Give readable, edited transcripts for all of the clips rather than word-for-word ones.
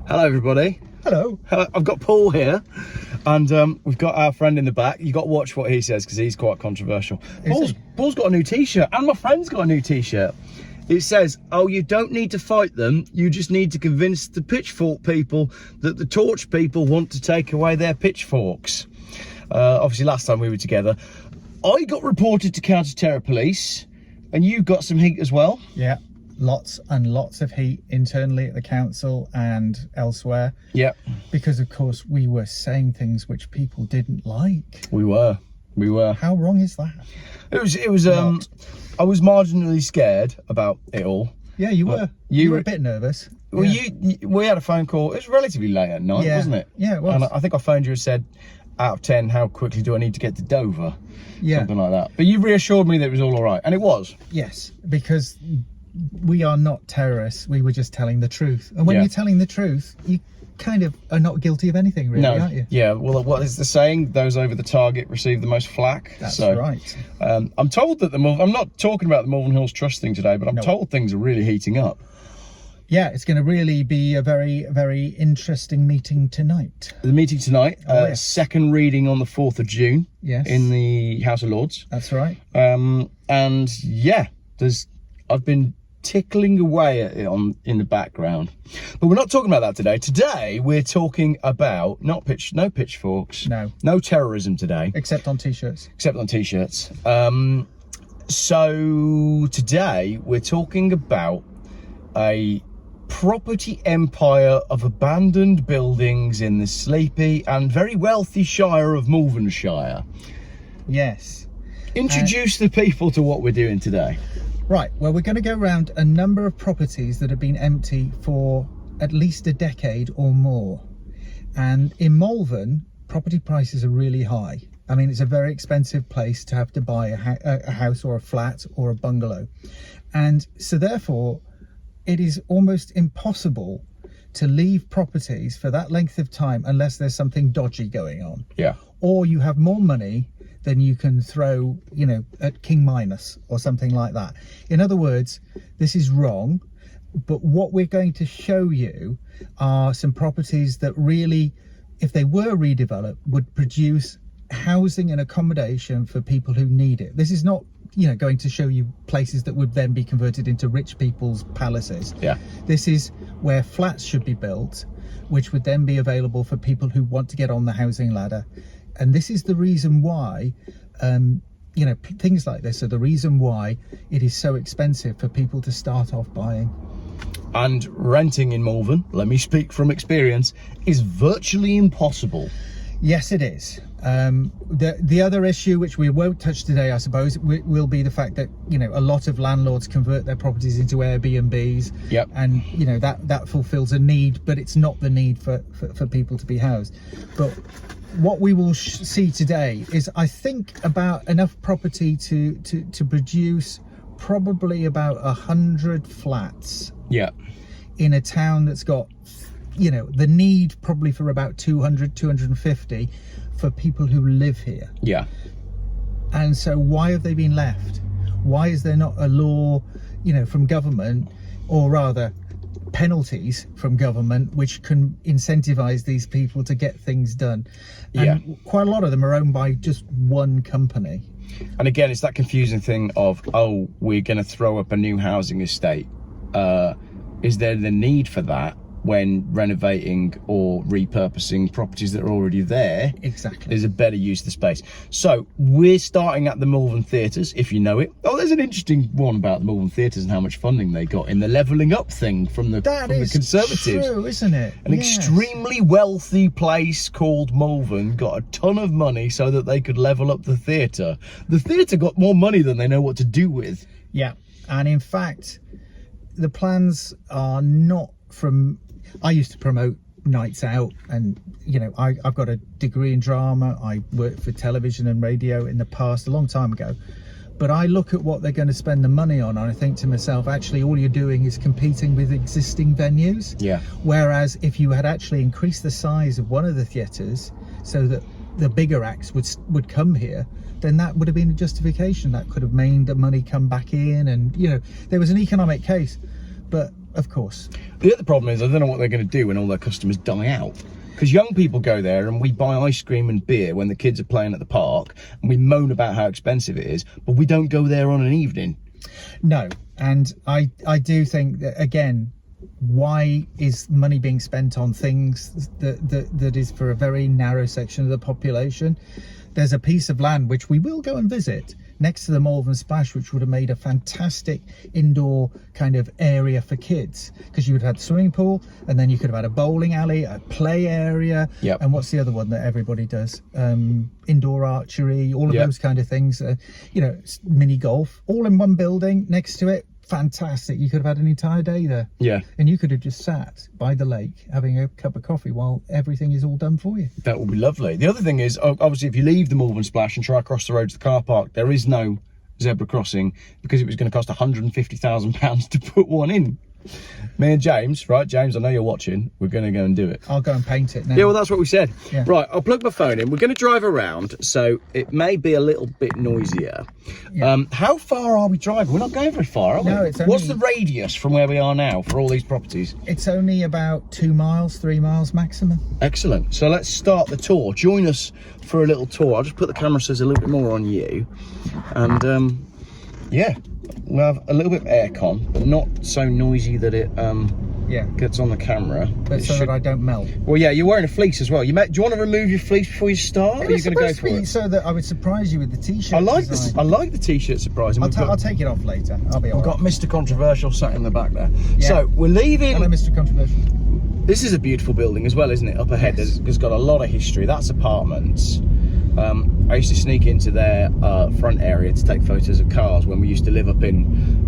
Hello, everybody. Hello. I've got Paul here, and we've got our friend in the back. You've got to watch what he says because he's quite controversial. Paul's got a new T-shirt, and my friend's got a new T-shirt. It says, "Oh, you don't need to fight them. You just need to convince the pitchfork people that the torch people want to take away their pitchforks." Obviously, last time we were together, I got reported to counter-terror police, and you got some heat as well. Yeah. Lots and lots of heat internally at the council and elsewhere. Yeah. Because, of course, we were saying things which people didn't like. We were. How wrong is that? It was. I was marginally scared about it all. Yeah, you were. You were a bit nervous. Well, yeah. We had a phone call. It was relatively late at night, wasn't it? Yeah, it was. And I think I phoned you and said, out of 10, how quickly do I need to get to Dover? Yeah. Something like that. But you reassured me that it was all right. And it was. Yes, because we are not terrorists. We were just telling the truth. And when you're telling the truth, you kind of are not guilty of anything, really, aren't you? Yeah, well, what is the saying? Those over the target receive the most flack. That's right. I'm told that I'm not talking about the Malvern Hills Trust thing today, but I'm told things are really heating up. Yeah, it's going to really be a very, very interesting meeting tonight. The meeting tonight, second reading on the 4th of June. Yes. In the House of Lords. That's right. And yeah, I've been tickling away at it in the background, but we're not talking about that today. Today we're talking about no pitchforks, no terrorism today, except on t-shirts. So today we're talking about a property empire of abandoned buildings in the sleepy and very wealthy shire of Malvernshire. Yes. Introduce the people to what we're doing today. Right, well, we're going to go around a number of properties that have been empty for at least a decade or more. And in Malvern, property prices are really high. I mean, it's a very expensive place to have to buy a house or a flat or a bungalow. And so therefore, it is almost impossible to leave properties for that length of time unless there's something dodgy going on. Yeah. Or you have more money than you can throw, at King Minus or something like that. In other words, this is wrong, but what we're going to show you are some properties that really, if they were redeveloped, would produce housing and accommodation for people who need it. This is not, going to show you places that would then be converted into rich people's palaces. Yeah. This is where flats should be built, which would then be available for people who want to get on the housing ladder. And this is the reason why, things like this are the reason why it is so expensive for people to start off buying. And renting in Malvern, let me speak from experience, is virtually impossible. Yes, it is. The other issue, which we won't touch today, I suppose, will be the fact that, a lot of landlords convert their properties into Airbnbs. Yep. And, that fulfills a need, but it's not the need for people to be housed. But what we will see today is, I think, about enough property to produce probably about 100 flats. Yeah. In a town that's got, the need probably for about 200, 250 for people who live here. Yeah. And so why have they been left? Why is there not a law, from government, or rather penalties from government, which can incentivize these people to get things done? And quite a lot of them are owned by just one company. And again, it's that confusing thing of, oh, we're going to throw up a new housing estate. Is there the need for that when renovating or repurposing properties that are already there? Exactly. There's a better use of the space. So we're starting at the Malvern Theatres, if you know it. Oh, there's an interesting one about the Malvern Theatres and how much funding they got in the levelling up thing from the Conservatives. That is true, isn't it? An extremely wealthy place called Malvern got a ton of money so that they could level up the theatre. The theatre got more money than they know what to do with. Yeah, and in fact, the plans are not from... I used to promote nights out, and I've got a degree in drama. I worked for television and radio in the past, a long time ago, but I look at what they're going to spend the money on, and I think to myself, actually all you're doing is competing with existing venues. Yeah. Whereas if you had actually increased the size of one of the theatres so that the bigger acts would come here, then that would have been a justification. That could have made the money come back in, and there was an economic case. But of course. The other problem is I don't know what they're going to do when all their customers die out. Because young people go there and we buy ice cream and beer when the kids are playing at the park, and we moan about how expensive it is, but we don't go there on an evening. No, and I do think that, again, why is money being spent on things that is for a very narrow section of the population? There's a piece of land which we will go and visit next to the Malvern Splash, which would have made a fantastic indoor kind of area for kids, because you would have had a swimming pool, and then you could have had a bowling alley, a play area, and what's the other one that everybody does? Indoor archery, all of those kind of things, you know, mini golf, all in one building next to it. Fantastic. You could have had an entire day there. Yeah. And you could have just sat by the lake having a cup of coffee while everything is all done for you. That would be lovely. The other thing is, obviously, if you leave the Malvern Splash and try across the road to the car park, there is no zebra crossing, because it was going to cost £150,000 to put one in. Me and James, right, James, I know you're watching, we're going to go and do it. I'll go and paint it now. Yeah, well, that's what we said. Yeah. Right, I'll plug my phone in. We're going to drive around, so it may be a little bit noisier. Yeah. How far are we driving? We're not going very far, are we? No, it's only... What's the radius from where we are now for all these properties? It's only about 2 miles, 3 miles maximum. Excellent. So let's start the tour. Join us for a little tour. I'll just put the camera so there's a little bit more on you. And, yeah. We'll have a little bit of aircon, but not so noisy that it gets on the camera. But so that I don't melt. Well, yeah, you're wearing a fleece as well. Do you want to remove your fleece before you start? Or are you going to go for it? So that I would surprise you with the t-shirt. I like this. I like the t-shirt surprise. I'll take it off later. I'll be all right. We've got Mr. Controversial sat in the back there. Yeah. So we're leaving. Hello, Mr. Controversial. This is a beautiful building as well, isn't it? Up ahead, it's got a lot of history. That's apartments. I used to sneak into their front area to take photos of cars when we used to live up in.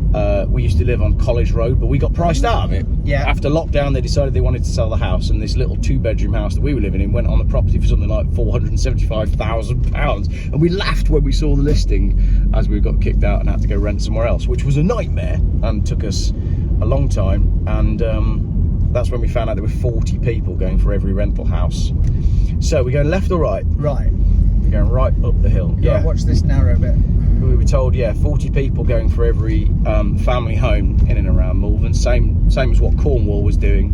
We used to live on College Road, but we got priced out of it. Yeah. After lockdown, they decided they wanted to sell the house, and this little 2-bedroom house that we were living in went on the property for something like £475,000, and we laughed when we saw the listing as we got kicked out and had to go rent somewhere else, which was a nightmare and took us a long time. And that's when we found out there were 40 people going for every rental house. So we're going left or right? Right. We're going right up the hill. Yeah. Watch this narrow bit. We were told, 40 people going for every family home in and around Malvern. Same as what Cornwall was doing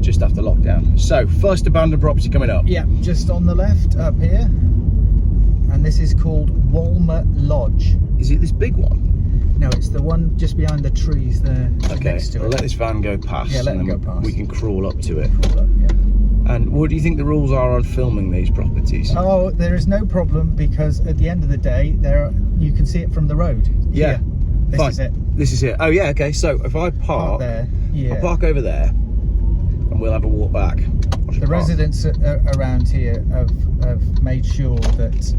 just after lockdown. So first abandoned property coming up. Yeah, just on the left up here. And this is called Walmer Lodge. Is it this big one? No, it's the one just behind the trees there. Okay, next to we'll let this van go past. Yeah, let it go past. We can crawl up to it. Crawl up, yeah. And what do you think the rules are on filming these properties? Oh, there is no problem, because at the end of the day, you can see it from the road. Yeah. This Fine. is it. This is it. Oh yeah, okay. So if I park there, yeah. I'll park over there, and we'll have a walk back. The residents around here have made sure that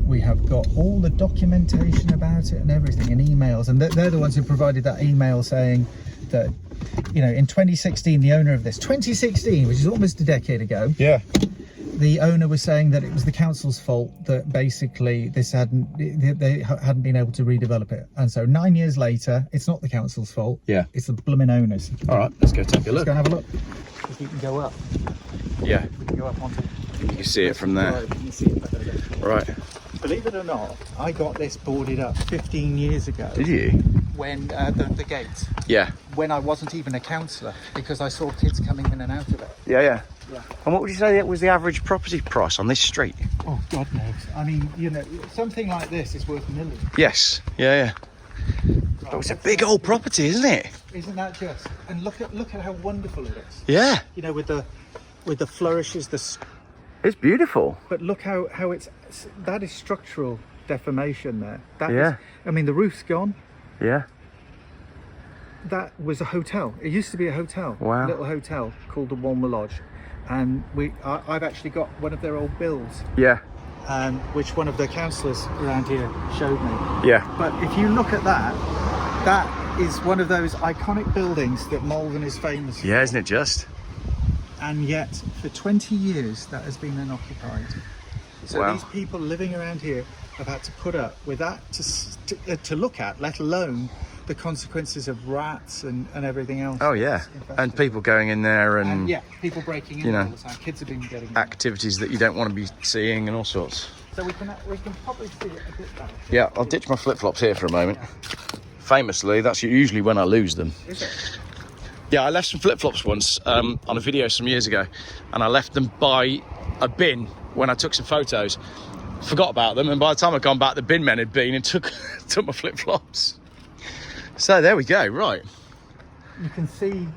we have got all the documentation about it and everything, and emails, and they're the ones who provided that email saying that, you know, in 2016, the owner of this, 2016, which is almost a decade ago, the owner was saying that it was the council's fault that basically they hadn't been able to redevelop it. And so 9 years later, it's not the council's fault. Yeah. It's the blooming owners. All right, let's go take a look. Let's go and have a look. If you can go up. Yeah. We can go up onto. You can see it from there. You can see it better there. Right. Believe it or not, I got this boarded up 15 years ago. Did you? When the gate. Yeah. When I wasn't even a councillor, because I saw kids coming in and out of it. Yeah. And what would you say was the average property price on this street? Oh, God knows. I mean, you know, something like this is worth millions. Yes. Yeah. Right, oh, it's a big old property, isn't it? Isn't that just? And look at how wonderful it is. Yeah. You know, with the flourishes, It's beautiful. But look how that is structural deformation there. That is, I mean, the roof's gone. Yeah. That was a hotel. It used to be a hotel. Wow. A little hotel called the Walmer Lodge. And I've actually got one of their old bills. Yeah. Which one of the councillors around here showed me. Yeah. But if you look at that is one of those iconic buildings that Malvern is famous for. Yeah, isn't it just? And yet, for 20 years, that has been unoccupied. So these people living around here have had to put up with that to look at, let alone the consequences of rats and everything else. Oh yeah, and people going in there and people breaking in all the time. Kids have been getting activities that you don't want to be seeing and all sorts. So we can probably see it a bit better. Yeah, I'll ditch my flip-flops here for a moment. famously, that's usually when I lose them. Is it? Yeah, I left some flip-flops once on a video some years ago, and I left them by a bin when I took some photos. Forgot about them, and by the time I'd gone back, the bin men had been and took my flip-flops. So there we go, right. You can see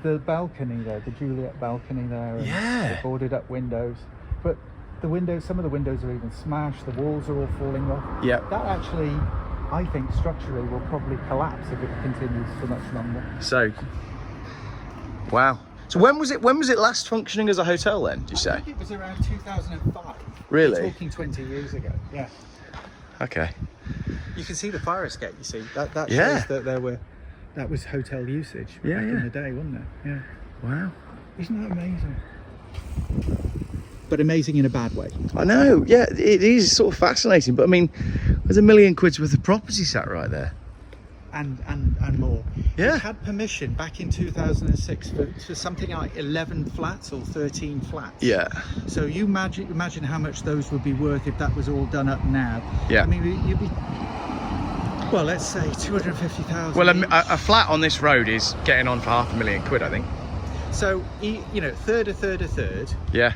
the balcony there, the Juliet balcony there, and Yeah. the boarded up windows. But the windows, some of the windows are even smashed, the walls are all falling off. Yeah. That actually, I think structurally will probably collapse if it continues for much longer. So, wow. So when was it last functioning as a hotel then, did you I say? think it was around 2005. Really? We're talking 20 years ago, yeah. Okay. You can see the fire escape, you see. That Yeah. shows that that was hotel usage Yeah, back yeah. in the day, wasn't it? Yeah. Wow. Isn't that amazing? But amazing in a bad way. I know, yeah, it is sort of fascinating, but I mean, there's £1 million worth of property sat right there. And more. Yeah. It had permission back in 2006 for something like 11 flats or 13 flats. Yeah. So you imagine how much those would be worth if that was all done up now. Yeah. I mean, you'd be, well, let's say 250,000. Well, a flat on this road is getting on for £500,000, I think. So, you know, third. Yeah.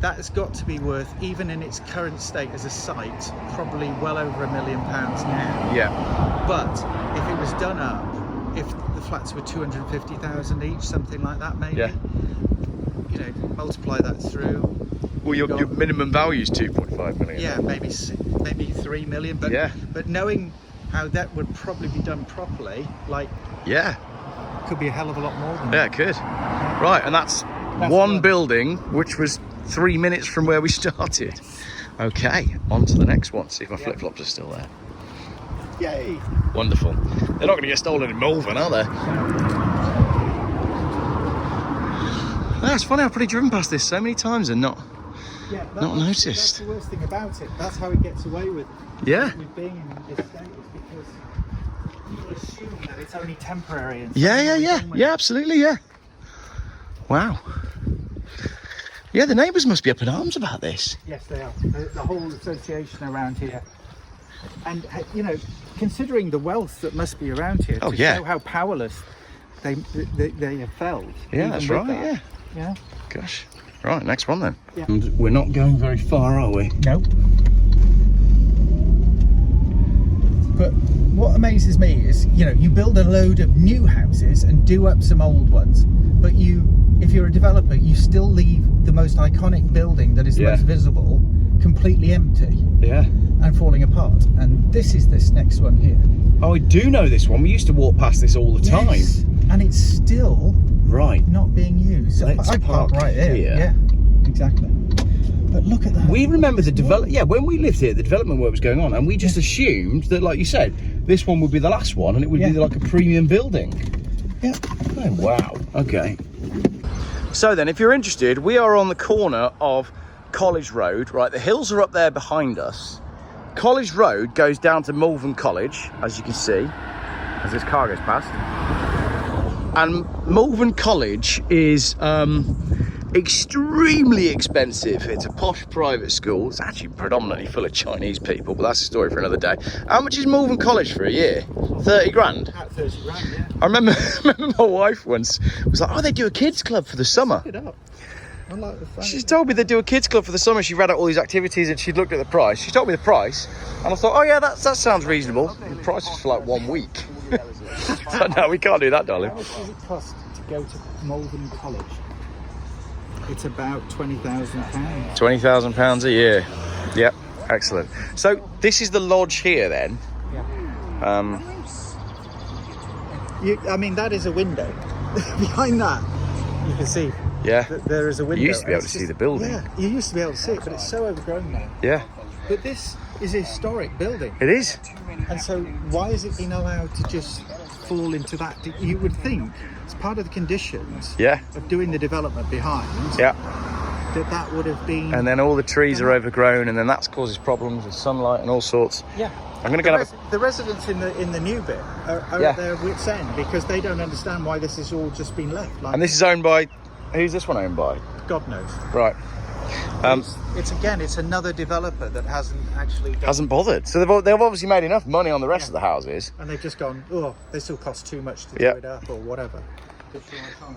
That has got to be worth, even in its current state as a site, probably well over £1 million now. Yeah. But if it was done up, if the flats were 250,000 each, something like that, maybe. Yeah. You know, multiply that through. Well, your minimum value is 2.5 million. Yeah, maybe 3 million. But Yeah. But knowing how that would probably be done properly, like, Yeah. could be a hell of a lot more than Yeah, that. it could. Right, and that's one one. building, which was 3 minutes from where we started. Okay, on to the next one. See if my flip-flops are still there. Yay! Wonderful. They're not going to get stolen in Malvern, are they? That's funny, I've probably driven past this so many times and not noticed. That's the worst thing about it. That's how it gets away with being in this state, is because people assume that it's only temporary. And Yeah, absolutely, yeah. Wow. Yeah, the neighbours must be up in arms about this. Yes, they are. The whole association around here. And, you know, considering the wealth that must be around here, to show how powerless they have felt. Yeah, that's right, that. Yeah. Gosh. Right, next one then. Yeah. And we're not going very far, are we? No. But what amazes me is, you know, you build a load of new houses and do up some old ones, but if you're a developer, you still leave the most iconic building that is the most visible completely empty. Yeah. And falling apart. And this is this next one here. Oh, I do know this one. We used to walk past this all the time. Yes, and it's still not being used. Let's I park right here. Yeah, exactly. But look at that. We remember when we lived here, the development work was going on, and we just assumed that, like you said, this one would be the last one and it would be like a premium building. Yeah. Oh, wow. Okay. So then, if you're interested, we are on the corner of College Road, right? The hills are up there behind us. College Road goes down to Malvern College, as you can see, as this car goes past. And Malvern College is extremely expensive. It's a posh private school. It's actually predominantly full of Chinese people, but that's a story for another day. How much is Malvern College for a year? 30 grand? About 30 grand, yeah. I remember my wife once was like, oh, they do a kids club for the summer. Pick it up. I like the fact. She told me they do a kids club for the summer. She read out all these activities and she'd looked at the price. She told me the price and I thought, oh yeah, that sounds reasonable. The price is for like 1 week. So no, we can't do that, darling. How much does it cost to go to Malvern College? It's about £20,000. £20,000 a year. Yep, excellent. So this is the lodge here then. Yeah. I mean, that is a window. Behind that, you can see. Yeah. There is a window. You used to be able to see the building. Yeah, you used to be able to see it, but it's so overgrown now. Yeah. But this is a historic building. It is. And so why has it been allowed to just fall into that? You would think it's part of the conditions of doing the development behind. Yeah. That would have been. And then all the trees are overgrown, and then that causes problems with sunlight and all sorts. Yeah. I'm going to go the residents in the new bit are at their wits' end because they don't understand why this has all just been left. And this is owned by. Who's this one owned by? God knows. Right. It's another developer that hasn't actually hasn't bothered. So they've obviously made enough money on the rest of the houses, and they've just gone, oh, they still cost too much to do it up or whatever.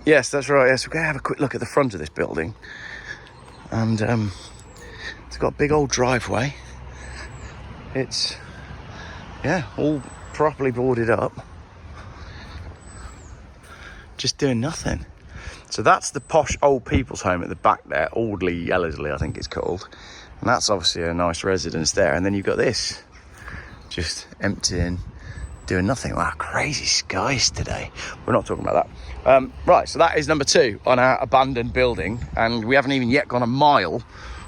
Yes, that's right. Yes, we're going to have a quick look at the front of this building, and it's got a big old driveway. It's all properly boarded up, just doing nothing. So that's the posh old people's home at the back there, Audley Ellerslie I think it's called, and that's obviously a nice residence there. And then you've got this just emptying, doing nothing. Wow, crazy skies today. We're not talking about that. Right, so that is number 2 on our abandoned building, and we haven't even yet gone a mile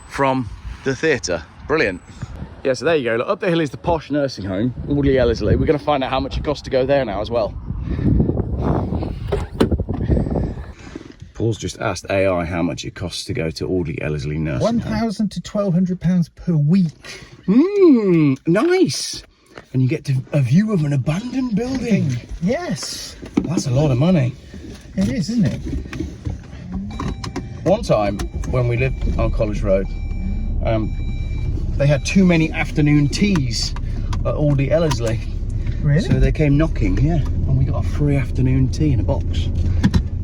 from the theatre. Brilliant. Yeah, so there you go. Look, up the hill is the posh nursing home, Audley Ellerslie. We're going to find out how much it costs to go there now as well. Paul's just asked AI how much it costs to go to Audley Ellerslie nursing home. £1,000 to £1,200 per week. Nice. And you get a view of an abandoned building. Yes. That's a lot of money. It is, isn't it? One time when we lived on College Road, they had too many afternoon teas at Audley Ellerslie. Really? So they came knocking, and we got a free afternoon tea in a box.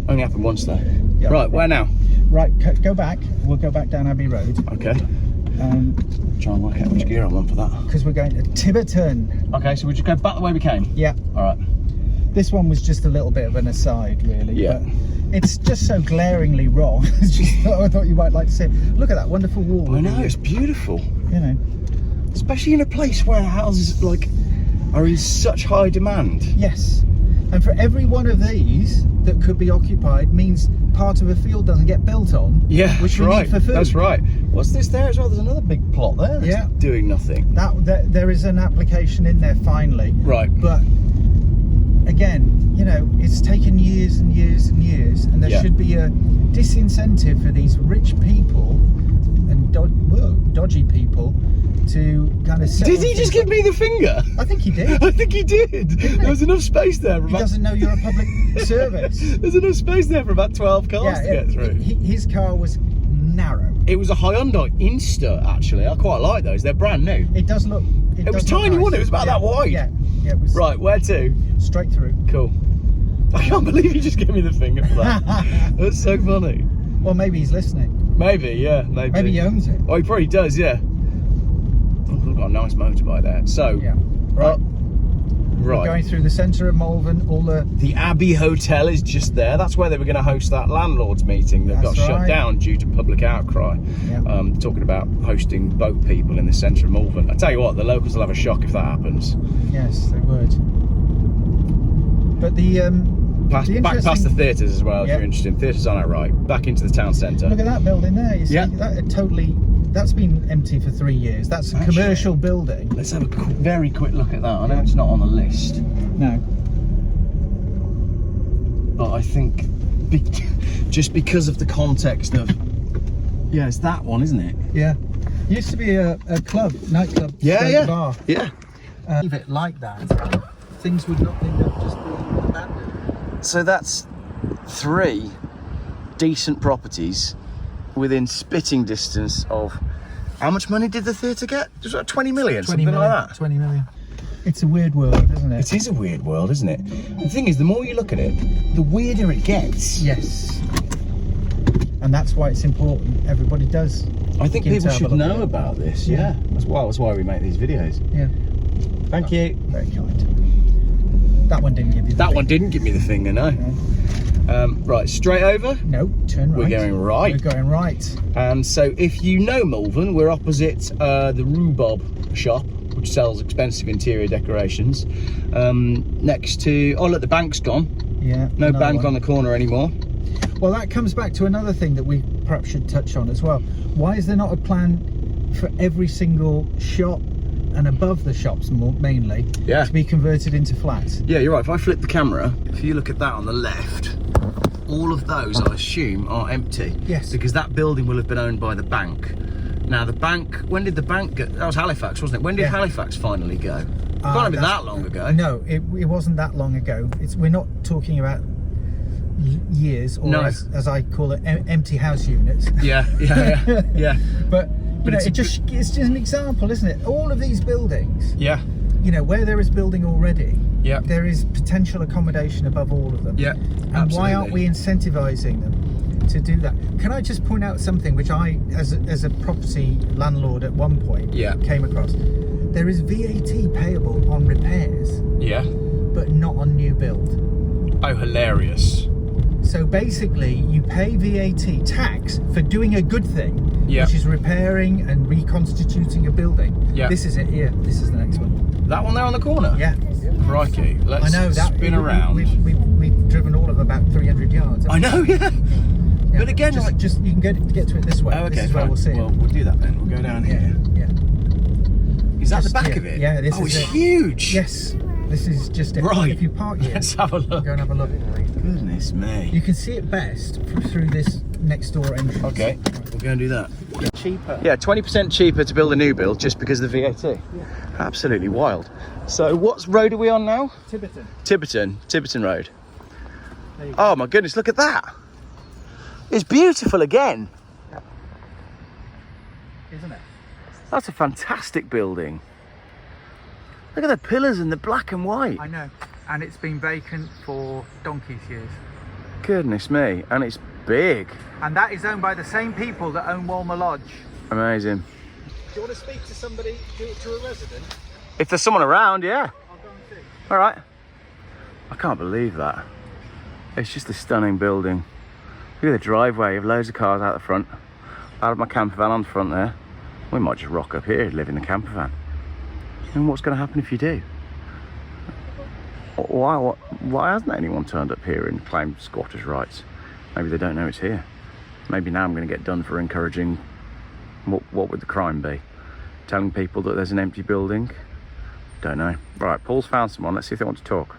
Only happened once though. Yep. Right, where now? Right, go back. We'll go back down Abbey Road. Okay. Try and work out which gear I'm on for that. Because we're going to Tibberton. Okay, so we just go back the way we came? Yeah. All right. This one was just a little bit of an aside, really. Yeah. But it's just so glaringly wrong. I thought you might like to see it. Look at that wonderful wall. I know, it's beautiful. You know. Especially in a place where houses are in such high demand. Yes. And for every one of these that could be occupied means part of a field doesn't get built on. Yeah, which that's we right. need for food. That's right. What's this there as well? There's another big plot there that's doing nothing. There is an application in there finally. Right. But again, you know, it's taken years and years and years, and there should be a disincentive for these rich people and dodgy people to kind of. Did he just give me the finger? I think he did. I think he did. There was enough space there. He doesn't know you're a public service. There's enough space there for about 12 cars to get through. His car was narrow. It was a Hyundai Insta, actually. I quite like those. They're brand new. It does look. It was tiny, wasn't it? It was about that wide. Yeah. Yeah. It was. Right. Where to? Straight through. Cool. I can't believe you just gave me the finger for that. That's so funny. Well, maybe he's listening. Maybe, yeah, maybe. Maybe he owns it. Oh, he probably does, yeah. Oh, we've got a nice motorbike there. So, right. We're going through the centre of Malvern. The Abbey Hotel is just there. That's where they were going to host that landlords meeting that got shut down due to public outcry. Yeah. Talking about hosting boat people in the centre of Malvern. I tell you what, the locals will have a shock if that happens. Yes, they would. But back past the theatres as well, if you're interested. Theatres on our right, back into the town centre. Look at that building there. You see that's been empty for 3 years. That's a commercial building. Let's have a very quick look at that. I know it's not on the list. No. But I think just because of the context of it's that one, isn't it? Yeah. Used to be a nightclub. Bar. Yeah. Leave it like that, things would not end up just being abandoned. So that's 3 decent properties within spitting distance of. How much money did the theatre get? Just like 20 million, something like that. 20 million. It's a weird world, isn't it? It is a weird world, isn't it? The thing is, the more you look at it, the weirder it gets. Yes. And that's why it's important. Everybody does. I think people should know about this. Yeah. That's why we make these videos. Yeah. Thank you. Very kind. That one didn't give you the That one didn't give me the finger, no. Right, straight over? No, turn right. We're going right. We're going right. And so if you know Malvern, we're opposite the Rhubarb shop, which sells expensive interior decorations. Next to, look, the bank's gone. Yeah. No bank on the corner anymore. Well, that comes back to another thing that we perhaps should touch on as well. Why is there not a plan for every single shop and above the shops mainly to be converted into flats? Yeah, you're right. If I flip the camera, if you look at that on the left, all of those I assume are empty. Yes. Because that building will have been owned by the bank. Now the bank, when did the bank go? That was Halifax, wasn't it? When did Halifax finally go? Can't have been that long ago. No, it wasn't that long ago. We're not talking about years, or No. as I call it, empty house units. Yeah. But you know, it's it's just an example, isn't it? All of these buildings, Yeah. you know, where there is building already, Yeah. there is potential accommodation above all of them. Yeah. And why aren't we incentivizing them to do that? Can I just point out something which I, as a property landlord at one point, came across? There is VAT payable on repairs, Yeah. but not on new build. Oh, hilarious. So basically, you pay VAT tax for doing a good thing, which is repairing and reconstituting a building. Yeah. This is it here. This is the next one. That one there on the corner? Yeah. Crikey. Let's spin around. We've driven all of about 300 yards. I know, yeah. But again, just you can get to it this way. Oh, okay, this is where fine. we'll see it. Well, we'll do that then. We'll go down here. Yeah. Is that the back of it? Yeah, this is it's it. huge. Yes. This is just it. Right. If you park here, Let's have a look. go and have a look. Goodness me. You can see it best through this next door entrance. Okay, we'll go and do that. Cheaper. Yeah, 20% cheaper to build a new build just because of the VAT. Absolutely wild. So what road are we on now? Tibberton Road. There you go. Oh my goodness, look at that. It's beautiful again. Isn't it? That's a fantastic building. Look at the pillars and the black and white. I know. And it's been vacant for donkey's years. Goodness me, and it's big. And that is owned by the same people that own Walmer Lodge. Amazing. Do you want to speak to somebody, to a resident? If there's someone around, yeah. I'll go and see. All right. I can't believe that. It's just a stunning building. Look at the driveway. You have loads of cars out the front. I have my camper van on the front there. We might just rock up here and live in the camper van. And what's going to happen if you do? Why hasn't anyone turned up here and claimed squatters' rights? Maybe they don't know it's here. Maybe now I'm going to get done for encouraging, what would the crime be? Telling people that there's an empty building? Don't know. Right, Paul's found someone. Let's see if they want to talk.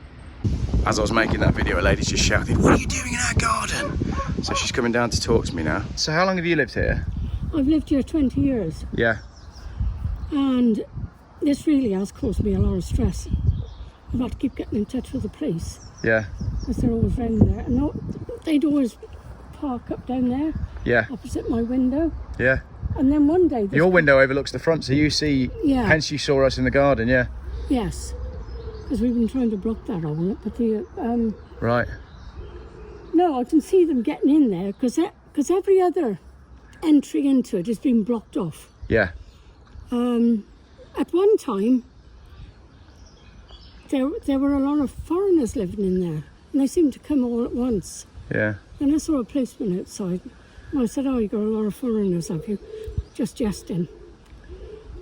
As I was making that video, a lady's just shouting, "What are you doing in our garden?" So she's coming down to talk to me now. So how long have you lived here? I've lived here 20 years, Yeah. and this really has caused me a lot of stress. I've had to keep getting in touch with the police Yeah. because they're always round there, and they'd always park up down there Yeah. opposite my window. Yeah. And then one day, Your window overlooks the front, so you see, Yeah. hence you saw us in the garden, yeah? yes, because we've been trying to block that all, but Right. no, I can see them getting in there because every other entry into it has been blocked off. Yeah. At one time, there were a lot of foreigners living in there, and they seemed to come all at once. Yeah. And I saw a policeman outside, and I said, "Oh, you got a lot of foreigners, have you?" Just jesting.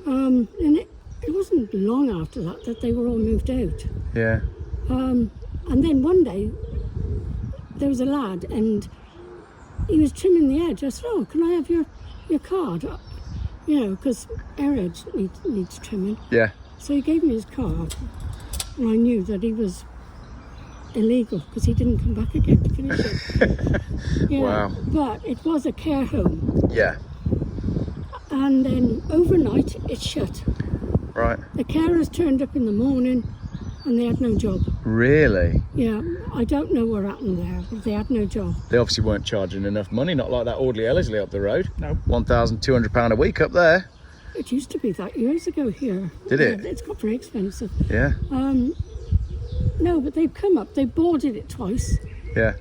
And it wasn't long after that they were all moved out. Yeah. And then one day, there was a lad, and he was trimming the edge. I said, "Oh, can I have your card?" You know, because our edge needs trimming. Yeah. So he gave me his card, and I knew that he was illegal because he didn't come back again to finish it. Yeah, Wow. but it was a care home, Yeah. and then overnight it shut. Right. The carers turned up in the morning, and they had no job. Really? Yeah, I don't know what happened there, but they had no job. They obviously weren't charging enough money, not like that Audley Ellerslie up the road. No. £1,200 a week up there. It used to be that years ago here. Did it? It's got very expensive. Yeah. No, but they've come up. They boarded it twice Yeah.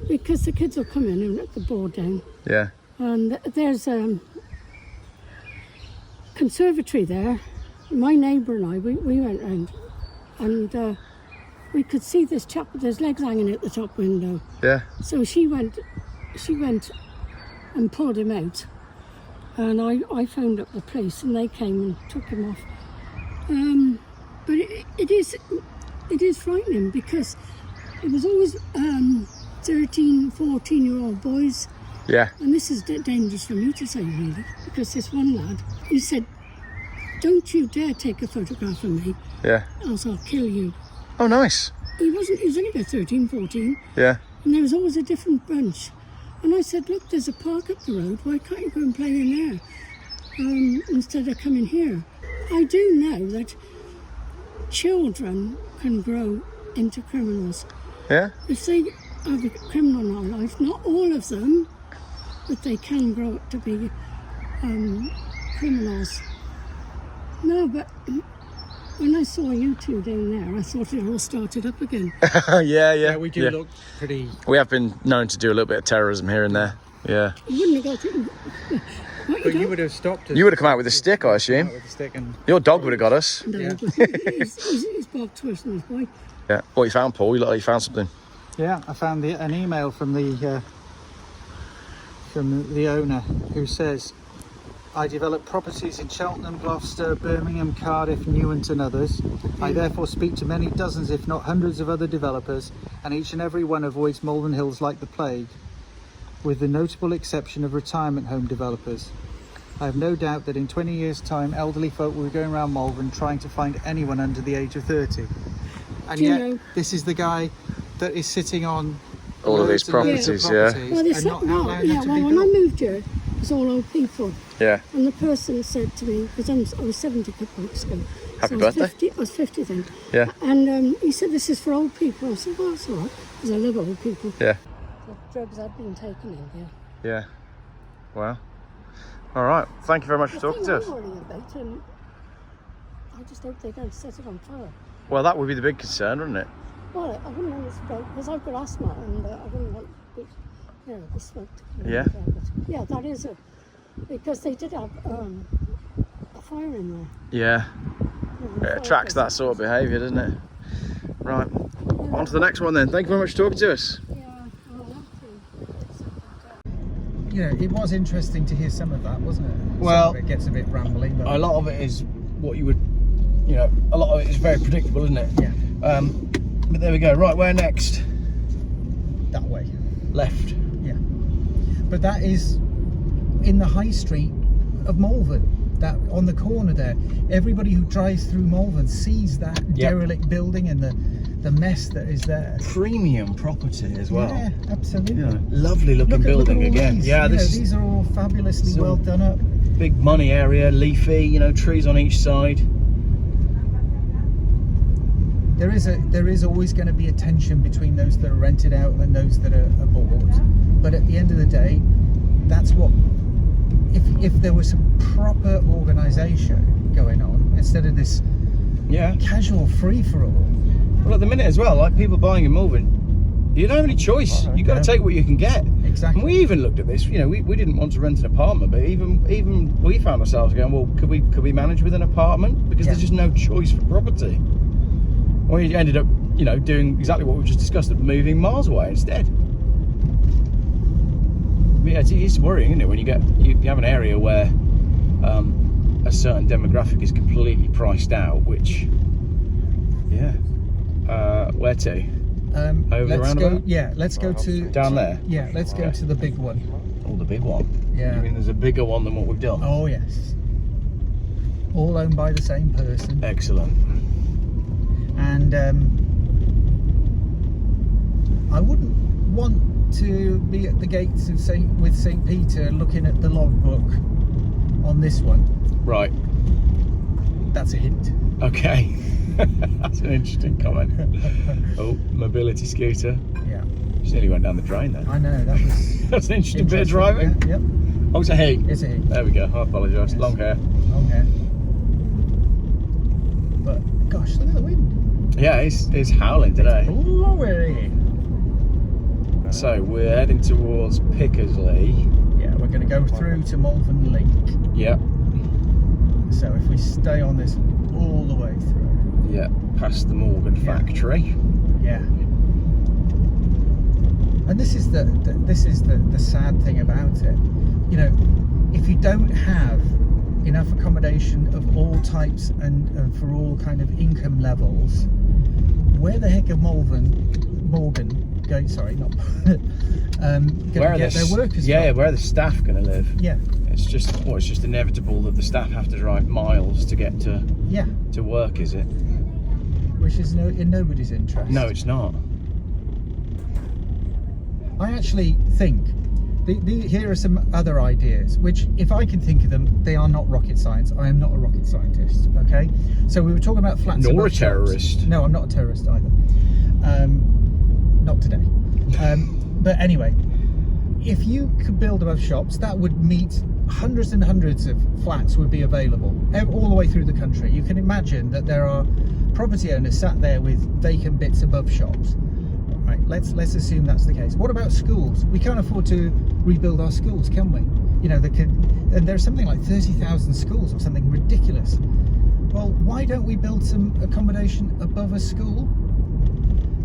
because the kids will come in and let the board down. Yeah. And there's a conservatory there. My neighbour and I, we went round, and we could see this chap with his legs hanging out the top window. Yeah. So she went and pulled him out, and I phoned up the police, and they came and took him off. But it is frightening because it was always 13, 14-year-old boys. Yeah. And this is dangerous for me to say, really, because this one lad, he said, "Don't you dare take a photograph of me, Yeah. else I'll kill you." Oh, nice. He was only about 13, 14, Yeah. and there was always a different bunch. And I said, "Look, there's a park up the road, why can't you go and play in there, instead of coming here?" I do know that children can grow into criminals. Yeah. If they have a criminal in our life. Not all of them, but they can grow up to be criminals. No, but when I saw you two down there, I thought it all started up again. Yeah, we do look pretty. We have been known to do a little bit of terrorism here and there. Yeah. You wouldn't have got it. But you would have stopped us. You would have come out with a stick, I assume. With a stick and Your dog would have got us. No, Yeah. but he's Bob twisting his boy. Yeah. What you found, Paul? You look like you found something. yeah, I found an email from the owner who says, I develop properties in Cheltenham, Gloucester, Birmingham, Cardiff, Newent and others. I therefore speak to many dozens, if not hundreds of other developers, and each and every one avoids Malvern Hills like the plague, with the notable exception of retirement home developers. I have no doubt that in 20 years' time, elderly folk will be going around Malvern trying to find anyone under the age of 30. And Do you yet, know- this is the guy that is sitting on All of these loads and loads of properties, yeah. properties Well, they and said, not allowing them to when be I built. moved here, it was all old people. Yeah. And the person said to me, because I was 70 a couple of weeks ago. Happy so birthday. I was 50 then. Yeah. And he said, this is for old people. I said, well, that's all right, because I love old people. Yeah. The drugs had been taken in here. Yeah. Well. All right. Thank you very much for talking to us. I'm worrying about, I just hope they don't set it on fire. Well, that would be the big concern, wouldn't it? Well, I wouldn't want it smoke, because I've got asthma, and I wouldn't want the smoke to come in. Yeah. Yeah, that is it. Because they did have a fire in there. Yeah. It attracts that sort of behaviour, doesn't it? Right. On to the next one then. Thank you very much for talking to us. Yeah, I'll have to. You know, it was interesting to hear some of that, wasn't it? Well, some of it gets a bit rambling, but A lot of it is what you would, a lot of it is very predictable, isn't it? yeah, But there we go. Right, where next? that way. Left. Yeah, but that is in the high street of Malvern. That on the corner there, everybody who drives through Malvern sees that Yep. derelict building and the mess that is there. Premium property as well. Yeah, absolutely. Lovely looking Look at building all again. these. Yeah, You know, this these are all fabulously all- well done up. big money area, leafy, trees on each side. There is always going to be a tension between those that are rented out and those that are bought. But at the end of the day, that's what. If there was some proper organisation going on instead of this Yeah. casual free for all. Well, at the minute as well, like people buying in Malvern, you don't have any choice. Right, You've got to yeah. take what you can get. Exactly. And we even looked at this. We didn't want to rent an apartment, but even we found ourselves going, well, could we manage with an apartment? Because Yeah. there's just no choice for property. We ended up, doing exactly what we've just discussed, of moving miles away instead. But yeah, it's worrying, isn't it, when you have an area where a certain demographic is completely priced out, which, yeah, where to? Over the let's go. roundabout? Yeah, let's go to Down there? Yeah, let's go Okay. to the big one. Oh, the big one. Yeah. You mean there's a bigger one than what we've done? Oh yes. All owned by the same person, Excellent. and I wouldn't want to be at the gates of St. Peter looking at the logbook on this one. Right. That's a hint. Okay. That's an interesting comment. Oh, mobility scooter. Yeah, Just nearly went down the drain then. I know that was. That's an interesting bit of interesting. driving. Yeah, yep, Oh, it's a he. it's a hint. There we go. I apologise. Yes. Long hair. Okay. But gosh, look at the wind. Yeah, it's howling today. Blowy. So we're heading towards Pickersley. Yeah, we're going to go through to Malvern Link. Yeah. So if we stay on this all the way through. Yeah. Past the Morgan Yeah. factory. Yeah. And this is the sad thing about it. If you don't have enough accommodation of all types and for all kind of income levels, where the heck are Morgan going? Sorry, not going to get their workers Yeah, from? where are the staff going to live? Yeah, It's just inevitable that the staff have to drive miles to get yeah. to work, is it? Which is in nobody's interest. No, it's not. I actually think here are some other ideas, which, if I can think of them, they are not rocket science. I am not a rocket scientist, okay? So we were talking about flats. Nor above a terrorist. shops. No, I'm not a terrorist either. Not today. But anyway, if you could build above shops, that would meet hundreds and hundreds of flats would be available all the way through the country. You can imagine that there are property owners sat there with vacant bits above shops. Right, let's assume that's the case. What about schools? We can't afford to rebuild our schools, can we? You know, and there's something like 30,000 schools or something ridiculous. Well, why don't we build some accommodation above a school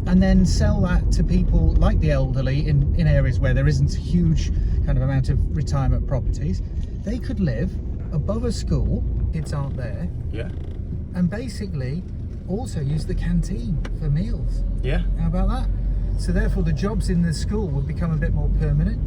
and then sell that to people like the elderly in areas where there isn't a huge kind of amount of retirement properties? They could live above a school, kids aren't there, Yeah. and basically also use the canteen for meals. Yeah. How about that? So therefore the jobs in the school would become a bit more permanent,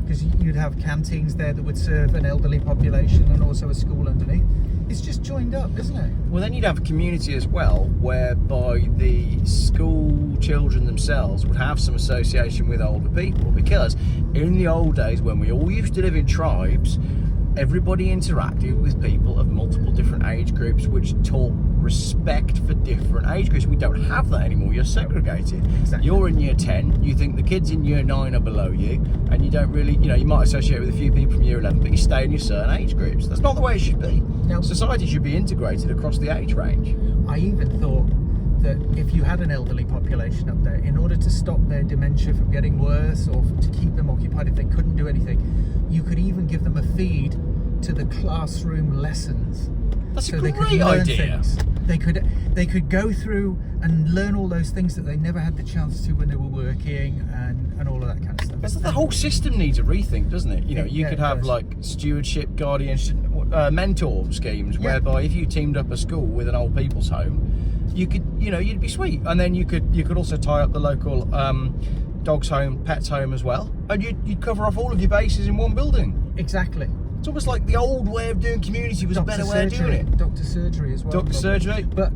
because you'd have canteens there that would serve an elderly population and also a school underneath. It's just joined up, isn't it? Well, then you'd have a community as well, whereby the school children themselves would have some association with older people, because in the old days when we all used to live in tribes, everybody interacted with people of multiple different age groups, which taught respect for different age groups. We don't have that anymore. You're segregated. Exactly. You're in year 10, you think the kids in year 9 are below you, and you don't really, you know, you might associate with a few people from year 11, but you stay in your certain age groups. That's not the way it should be. No. Society should be integrated across the age range. I even thought that if you had an elderly population up there, in order to stop their dementia from getting worse or to keep them occupied if they couldn't do anything, you could even give them a feed to the classroom lessons. That's so a they could great learn idea. things. They could go through and learn all those things that they never had the chance to when they were working, and all of that kind of stuff. That's, the whole system needs a rethink, doesn't it? You know, you Yeah, could it have does. like stewardship, guardianship, mentor schemes, Yeah. whereby if you teamed up a school with an old people's home, you could, you know, you'd be sweet, and then you could also tie up the local dog's home, pet's home as well, and you'd cover off all of your bases in one building. Exactly. It's almost like the old way of doing community was a better way of doing it. Doctor surgery as well. Doctor surgery. But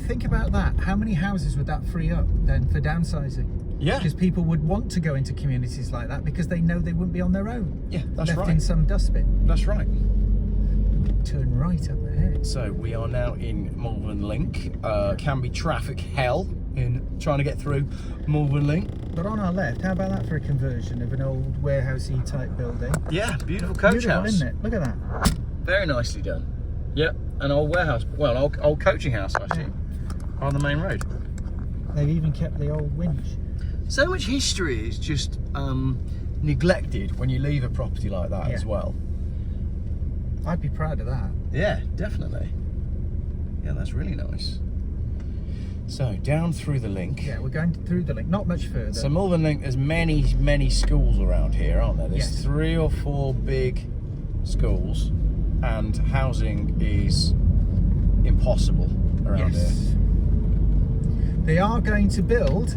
think about that. How many houses would that free up then for downsizing? Yeah. Because people would want to go into communities like that because they know they wouldn't be on their own. Yeah, that's left right. in some dustbin. That's right. Turn right up ahead. So we are now in Malvern Link. Can be traffic hell in trying to get through Malvern Link. But on our left, how about that for a conversion of an old warehousey type building? Yeah, beautiful coach Beautiful, house. isn't it? Look at that. Very nicely done. Yep, an old warehouse. Well, an old coaching house actually, on the main road. They've even kept the old winch. So much history is just neglected when you leave a property like that as well. I'd be proud of that. Yeah, definitely. Yeah, that's really nice. So down through the link. Yeah, we're going through the link, not much further. So Malvern Link, there's many schools around here, aren't there? There's 3 or 4 big schools, and housing is impossible around here. They are going to build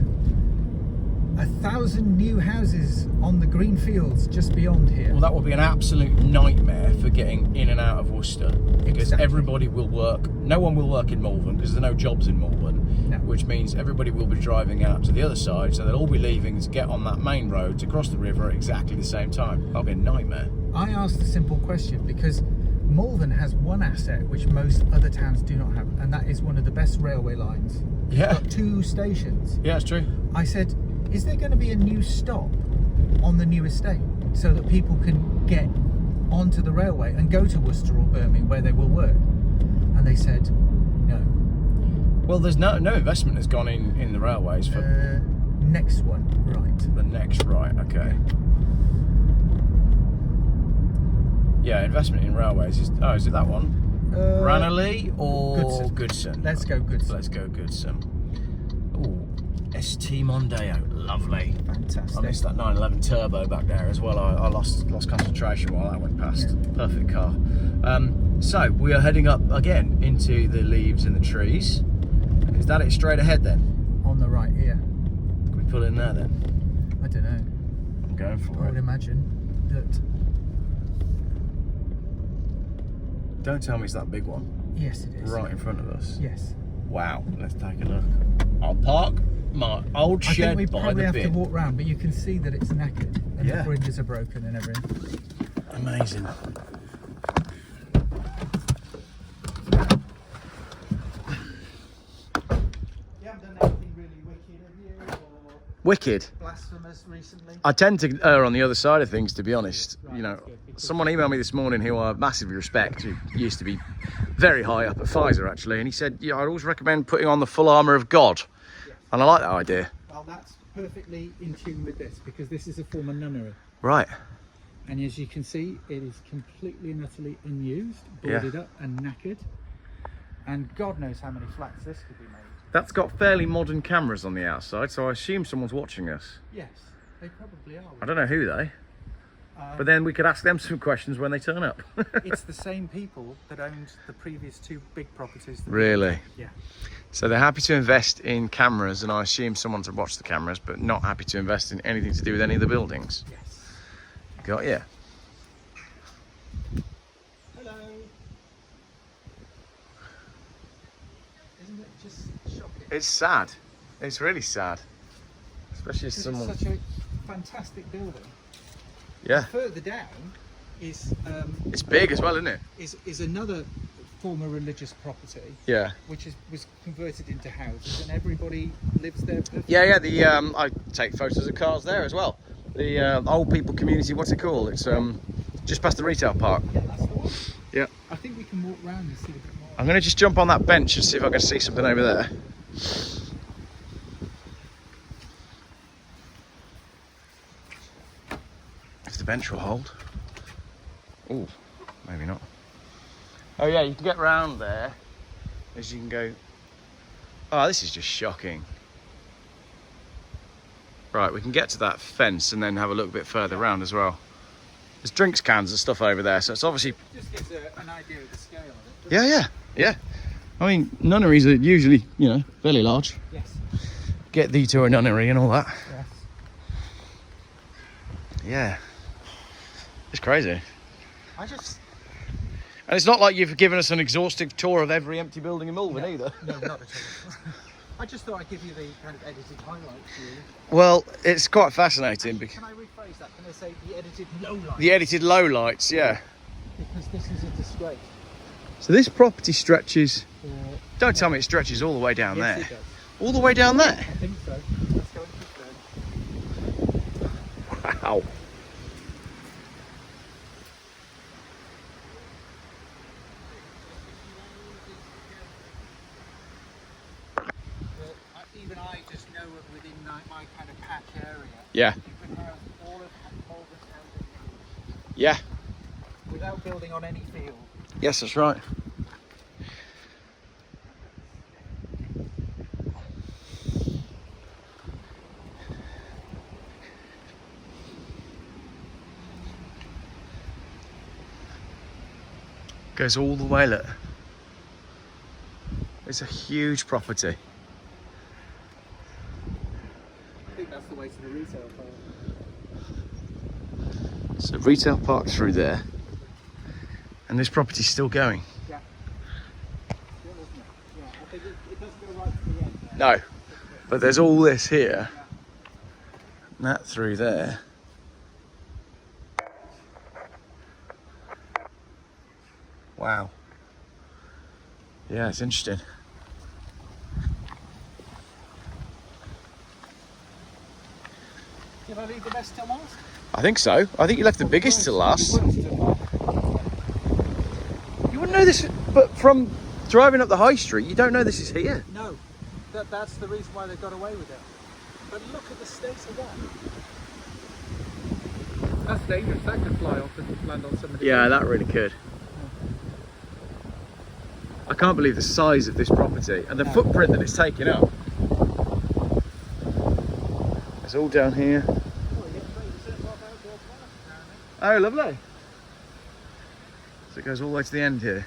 1,000 new houses on the green fields just beyond here. Well, that will be an absolute nightmare for getting in and out of Worcester, because everybody will work. No one will work in Malvern because there's no jobs in Malvern, which means everybody will be driving out to the other side, so they'll all be leaving to get on that main road to cross the river at exactly the same time. That'll be a nightmare. I asked a simple question because Malvern has one asset which most other towns do not have, and that is one of the best railway lines. Yeah. It's got 2 stations. Yeah, it's true. I said, is there going to be a new stop on the new estate so that people can get onto the railway and go to Worcester or Birmingham where they will work? And they said, no. Well, there's no investment has gone in the railways for next one, right. the next, right, okay. Yeah, investment in railways is it that one? Ranelagh or Goodson? Let's go Goodson. Let's go Goodson. Ooh, ST Mondeo, lovely. Fantastic. I missed that 911 Turbo back there as well. I lost concentration while that went past. Yeah. Perfect car. So we are heading up again into the leaves and the trees. Is that it straight ahead then? On the right here. Can we pull in there then? I don't know. I'm going for I would it. imagine that. Don't tell me it's that big one. Yes, it is. Right in front of us. Yes. Wow, let's take a look. I'll park my old I shed think we by probably the have to bin. walk round, but you can see that it's knackered and the bridges are broken and everything. Amazing. You haven't done anything really wicked, have you? Or Wicked. blasphemous? us recently? I tend to err on the other side of things, to be honest. Right, You know, that's good, because- someone emailed me this morning who I massively respect, who used to be very high up at Pfizer actually, and he said, yeah, I'd always recommend putting on the full armour of God. Yes. And I like that idea. Well, that's perfectly in tune with this, because this is a former nunnery. Right. And as you can see, it is completely and utterly unused, Yeah. boarded up and knackered. And God knows how many flats this could be made. That's got fairly modern cameras on the outside, so I assume someone's watching us. Yes, they probably are. I don't know who they, but then we could ask them some questions when they turn up. It's the same people that owned the previous 2 big properties. That Really? Yeah. So they're happy to invest in cameras, and I assume someone to watch the cameras, but not happy to invest in anything to do with any of the buildings. Yes. Got ya. Hello. Isn't it just shocking? It's sad. It's really sad. Especially as Because someone... it's such a fantastic building. Yeah. Further down is It's big as well, isn't it? is another former religious property, Yeah. which was converted into houses, and everybody lives there. Yeah, the I take photos of cars there as well. The old people community, what's it called? It's just past the retail park. Yeah, that's the one. Yeah. I think we can walk round and see a bit more. I'm going to just jump on that bench and see if I can see something over there. If the bench will hold. Oh, maybe not. Oh yeah, you can get round there as you can go. Oh, this is just shocking. Right, we can get to that fence and then have a look a bit further round as well. There's drinks cans and stuff over there, so it's obviously... Just gives an idea of the scale of it. Yeah. I mean, nunneries are usually, you know, fairly large. Yes. Get thee to a nunnery and all that. Yes. Yeah. It's crazy. I just... And it's not like you've given us an exhaustive tour of every empty building in Malvern either. No, not at all. I just thought I'd give you the kind of edited highlights, really. Well, it's quite fascinating because Can I rephrase that? Can I say the edited lowlights? the edited lowlights, yeah. Because this is a disgrace. So this property stretches, For... don't tell me it stretches all the way down Yes, there. it does. All the way down there? I think so. Let's go into the third. Wow. Even I just know of within my kind of patch area. Yeah. You could have all of Malvern's housing Yeah. without building on any field. Yes, that's right. Goes all the way, look. It's a huge property. I think that's the way to the retail park. So retail park through there. And this property's still going. Yeah. Yeah, isn't it? Yeah, I think it doesn't go right to the end. No. But there's all this here. And that through there. Wow. Yeah, it's interesting. Did I leave the best till last? I think so. I think you left the biggest till last. Worst till last. You wouldn't know this, but from driving up the high street, you don't know this is here. No, that's the reason why they got away with it. But look at the state of that. That's dangerous. That could fly off and land on somebody. Yeah, that really could. I can't believe the size of this property and the footprint that it's taking up. It's all down here. Oh, lovely. So it goes all the way to the end here.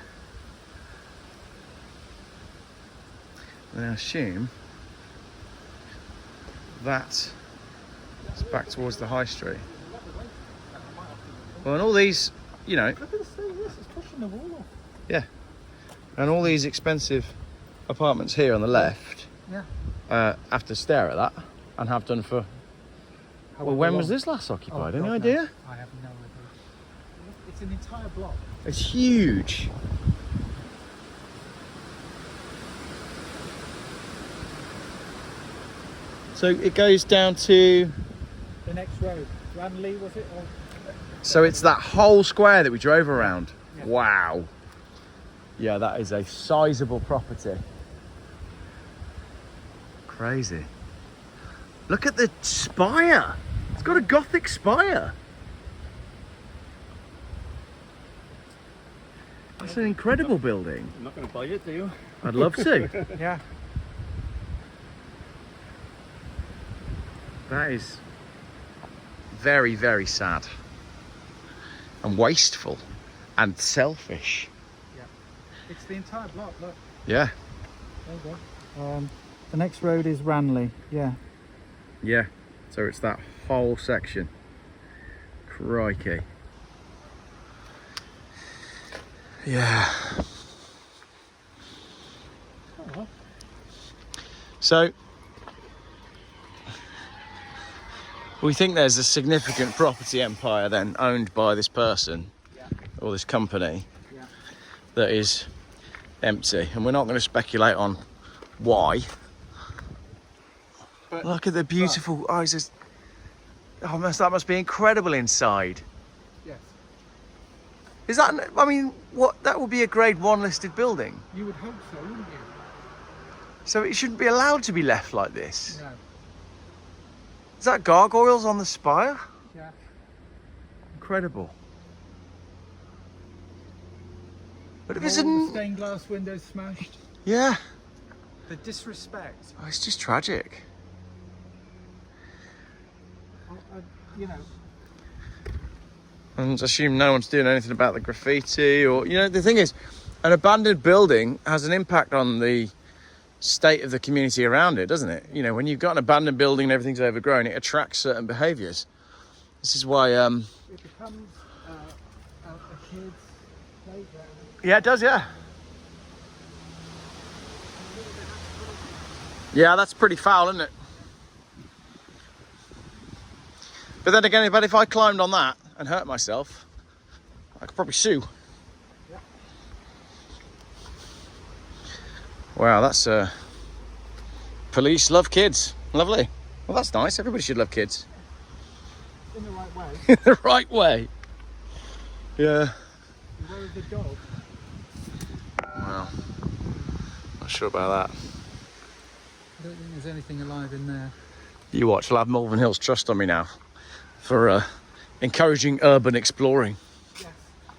And I assume that it's back towards the high street. Well, and all these, you know, Look at the state of this. It's pushing the wall off. yeah. And all these expensive apartments here on the left, Yeah. have to stare at that and have done for... Well, when was this last occupied? Any idea? I have no idea. It's an entire block. It's huge. So it goes down to The next road. Ranley, was it? Or... So it's that whole square that we drove around. Yeah. Wow. Yeah, that is a sizable property. Crazy. Look at the spire. It's got a Gothic spire. That's an incredible building. I'm not going to buy it, do you? I'd love to. Yeah. That is very, very sad. And wasteful. And selfish. Yeah. It's the entire block, look. Yeah. There you go. The next road is Ranley, yeah. Yeah. So it's that whole section. Crikey. Yeah. So we think there's a significant property empire then owned by this person or this company that is empty, and we're not going to speculate on why. But look at the beautiful eyes. Oh, that must be incredible inside. Yes. Is that, I mean, what, that would be a grade 1 listed building. You would hope so, wouldn't you? So it shouldn't be allowed to be left like this. No. Is that gargoyles on the spire? Yeah. Incredible. But if All it's the an... stained glass windows smashed. Yeah. The disrespect. Oh, it's just tragic. You know. And I assume no one's doing anything about the graffiti or... You know, the thing is, an abandoned building has an impact on the state of the community around it, doesn't it? You know, when you've got an abandoned building and everything's overgrown, it attracts certain behaviours. This is why... It becomes a kid's playground. Yeah, it does, yeah. Yeah, that's pretty foul, isn't it? But then again, if I climbed on that and hurt myself, I could probably sue. Yeah. Wow, that's police love kids. Lovely. Well, that's nice. Everybody should love kids. In the right way. In the right way. Yeah. Where is the dog? Well, not sure about that. I don't think there's anything alive in there. You watch. I'll have Malvern Hills Trust on me now for encouraging urban exploring. Yes.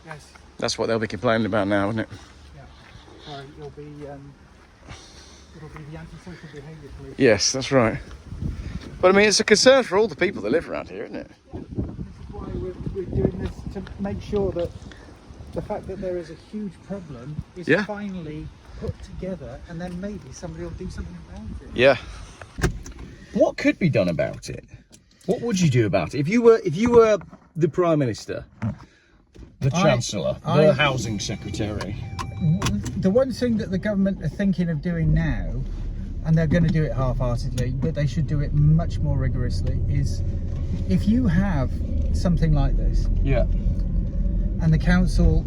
Yes. That's what they'll be complaining about now, isn't it? Yeah. Sorry, it'll be the antisocial behaviour police. Yes, that's right. But I mean, it's a concern for all the people that live around here, isn't it? This is why we're doing this, to make sure that the fact that there is a huge problem is finally put together, and then maybe somebody will do something about it. Yeah. What could be done about it? What would you do about it if you were the Prime Minister, the Chancellor, the Housing Secretary? The one thing that the government are thinking of doing now, and they're going to do it half-heartedly, but they should do it much more rigorously, is if you have something like this, and the council,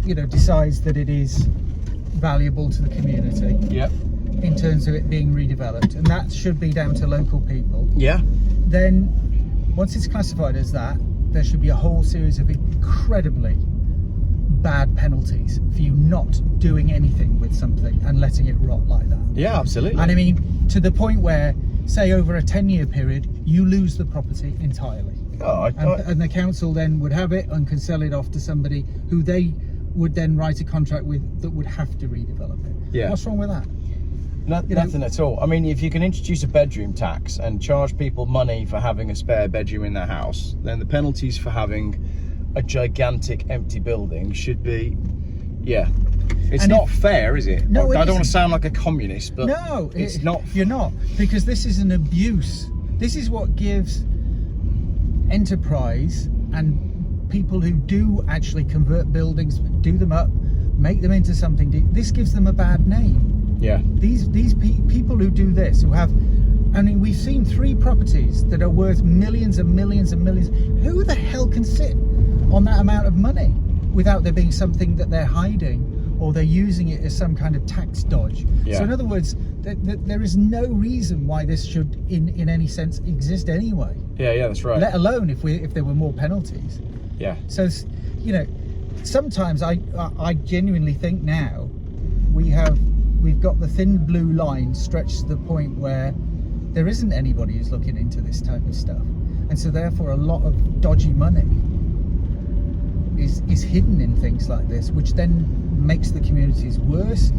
you know, decides that it is valuable to the community, in terms of it being redeveloped, and that should be down to local people. Then once it's classified as that, there should be a whole series of incredibly bad penalties for you not doing anything with something and letting it rot like that. Yeah, absolutely. And I mean, to the point where, say, over a 10-year period, you lose the property entirely. And the council then would have it and can sell it off to somebody who they would then write a contract with that would have to redevelop it. Yeah. What's wrong with that? Nothing at all. I mean, if you can introduce a bedroom tax and charge people money for having a spare bedroom in their house, then the penalties for having a gigantic empty building should be, it's and not fair, is it? No, I don't want to sound like a communist, but no, it's not. You're not, because this is an abuse. This is what gives enterprise and people who do actually convert buildings, do them up, make them into something. This gives them a bad name. Yeah. These people who do this, who have, I mean, we've seen 3 properties that are worth millions and millions and millions. Who the hell can sit on that amount of money without there being something that they're hiding, or they're using it as some kind of tax dodge? So in other words, there is no reason why this should in any sense exist anyway. Yeah, that's right. Let alone if there were more penalties. Yeah. So, you know, sometimes I genuinely think now we've got the thin blue line stretched to the point where there isn't anybody who's looking into this type of stuff, and so therefore a lot of dodgy money is hidden in things like this, which then makes the communities worse,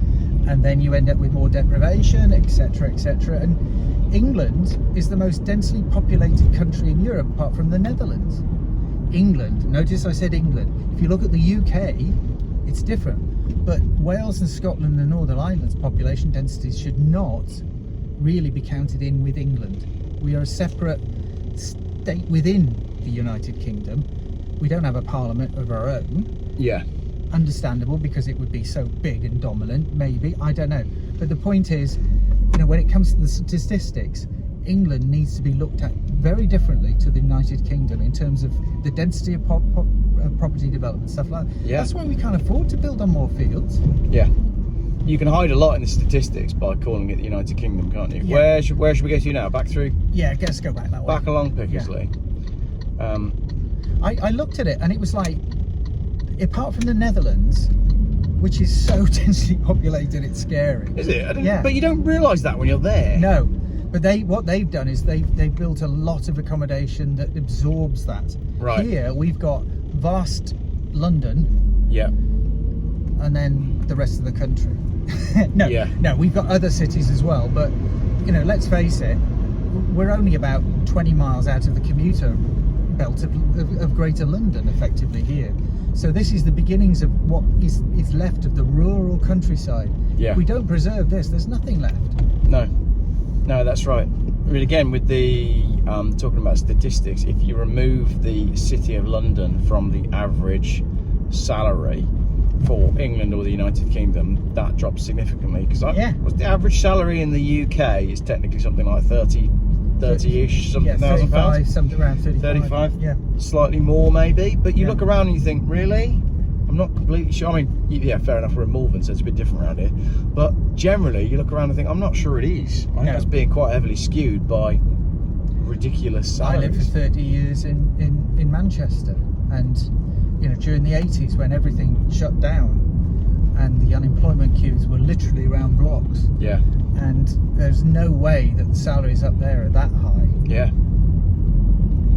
and then you end up with more deprivation, etc., etc. And England is the most densely populated country in Europe, apart from the Netherlands. England, notice I said England. If you look at the UK, it's different. But Wales and Scotland and Northern Ireland's population densities should not really be counted in with England. We are a separate state within the United Kingdom. We don't have a parliament of our own. Yeah. Understandable, because it would be so big and dominant, maybe, I don't know. But the point is, you know, when it comes to the statistics, England needs to be looked at very differently to the United Kingdom in terms of the density of property development, stuff like that. Yeah. That's why we can't afford to build on more fields. Yeah. You can hide a lot in the statistics by calling it the United Kingdom, can't you? Yeah. Where should we go to now? Back through? Yeah, let's go back that way. Back along Pickersleigh. Yeah. I looked at it and it was like, apart from the Netherlands, which is so densely populated, it's scary. Is it? Yeah. But you don't realise that when you're there. No, but what they've done is they've built a lot of accommodation that absorbs that. Right. Here we've got vast London. Yeah. And then the rest of the country. No, Yeah. no, we've got other cities as well, but you know, let's face it, we're only about 20 miles out of the commuter belt of Greater London, effectively here. So this is the beginnings of what is left of the rural countryside. Yeah. If we don't preserve this, there's nothing left. No, that's right. I mean, again, with the talking about statistics, if you remove the City of London from the average salary for England or the United Kingdom, that drops significantly, because what's the average salary in the UK is technically something like 30-ish something thousand pounds, something around 35. Yeah, slightly more maybe. But you Yeah. look around and you think, really? I'm not completely sure. I mean, yeah, fair enough, we're in Malvern, so it's a bit different around here, but generally you look around and think, I'm not sure it is. I think that's being quite heavily skewed by ridiculous salaries. I lived for 30 years in Manchester, and you know, during the 80s when everything shut down and the unemployment queues were literally around blocks. Yeah. And there's no way that the salaries up there are that high. Yeah.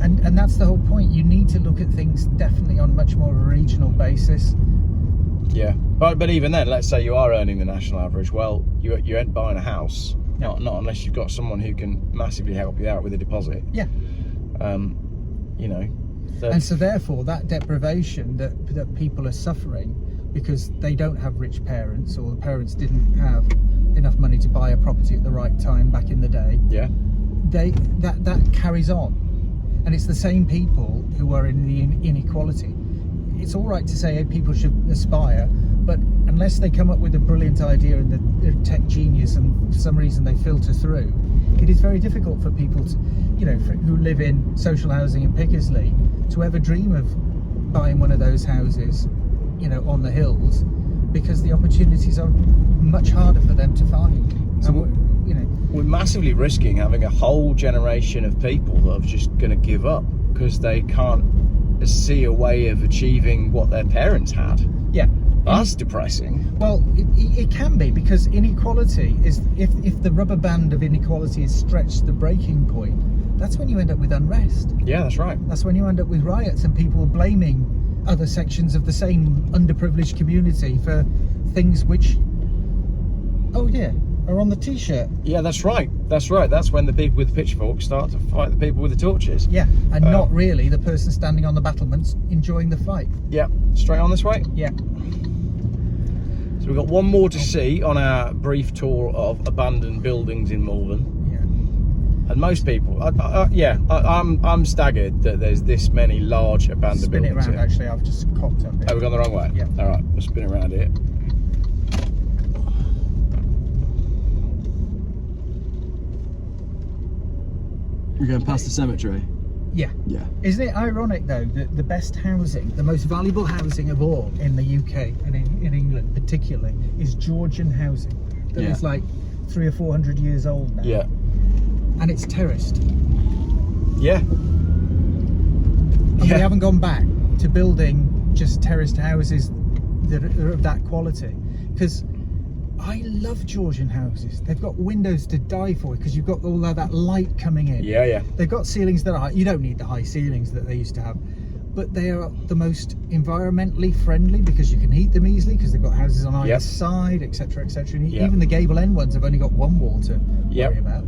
And that's the whole point. You need to look at things definitely on much more of a regional basis. Yeah. But even then, let's say you are earning the national average. Well, you ain't buying a house. No. Not unless you've got someone who can massively help you out with a deposit. Yeah. You know. And so therefore that deprivation that people are suffering because they don't have rich parents, or the parents didn't have enough money to buy a property at the right time back in the day. Yeah. That carries on. And it's the same people who are in the inequality. It's all right to say, hey, people should aspire, but unless they come up with a brilliant idea and they're tech genius and for some reason they filter through, it is very difficult for people to, you know, who live in social housing in Pickersleigh to ever dream of buying one of those houses, you know, on the hills, because the opportunities are much harder for them to find. So you know, we're massively risking having a whole generation of people that are just going to give up because they can't see a way of achieving what their parents had. yeah. That's depressing. Well, it can be, because inequality is, if the rubber band of inequality is stretched to the breaking point, that's when you end up with unrest. Yeah, that's right. That's when you end up with riots and people blaming other sections of the same underprivileged community for things which, oh yeah, are on the t-shirt. Yeah, that's right. That's right. That's when the people with pitchforks start to fight the people with the torches. Yeah, and not really the person standing on the battlements enjoying the fight. Yeah, straight on this way. Yeah. So we've got one more to see on our brief tour of abandoned buildings in Malvern. Yeah. And most people, I'm staggered that there's this many large abandoned Spin it buildings around, here. actually, I've just cocked up here. Oh, we've gone the wrong way? Yeah. All right, we'll spin it around here. We're going past the cemetery. Yeah. Yeah. Isn't it ironic though that the best housing, the most valuable housing of all in the UK and in England particularly, is Georgian housing that is like 300 or 400 years old now. Yeah. And it's terraced. Yeah. And we haven't gone back to building just terraced houses that are of that quality. Because I love Georgian houses. They've got windows to die for because you've got all of that light coming in. Yeah, yeah. They've got ceilings that are high. You don't need the high ceilings that they used to have. But they are the most environmentally friendly because you can heat them easily because they've got houses on either side, etc., etc. Even the gable end ones have only got one wall to worry about.